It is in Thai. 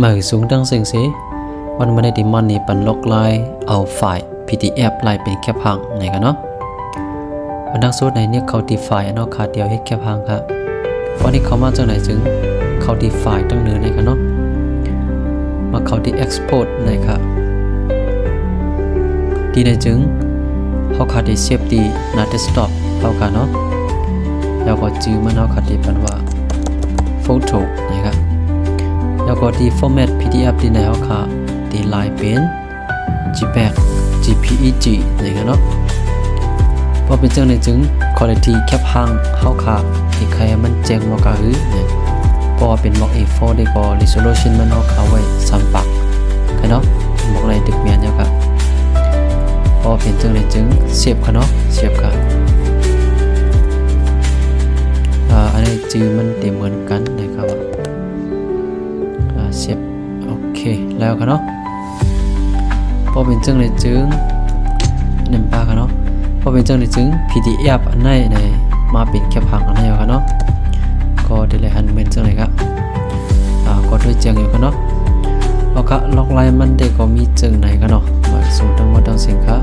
มาสูงดังเสียงสิวันไม่ได้ดิมันนี่ปันลกไลเอาไฟล์ PDF ไลเป็นแค่พังไหนกันเนาะวันนักสูตรในเนี่ยเขาดีไฟล์นอกขาเดียวให้แค่พังครับวันนี้เขามาจากไหนจึงเขาดีไฟล์ตั้งเนื้อไหนกันเนาะมาเขาดี export ไหนครับดีในจึงเขาขาดีเซฟดีหน้า desktop เขาขาเนาะแล้วก็จื้อมันเขาขาดีปันว่า photo นะครับแล้วก็ดี format PDF ดีในเขาขาดีไลน์เป็น JPEG JPEG นะครับเนาะพอเป็นจังในจึง quality แคบห่างเขาขาที่ใครมันแจ้งมากหือเนี่ยเพราะว่าเป็น Mock A4 ได้ก็ resolution มันเขาขาไว้3ปักครับเนาะบอกอะไรตึกเมียนเนี่ยครับพอเป็นจังในจึงเสียบครับเนาะเสียบครับอันนี้จื้อมันเต็มเหมือนกันนะครับเสียบโอเคแล้วครับเนาะพอเป็นจังในจึง1ปากครับเนาะพอเป็นจังในจึง PDF อันไหนในมาเป็นแค่พังอันไหนครับเนาะก็ได้เลยหันเป็นจังไหนครับก็ด้วยจังอยู่ครับเนาะแล้วก็ล็อกไลน์มันได้ก็มีจังไหนครับเนาะมาสู่ทั้งหมดทั้งสิ้นครับ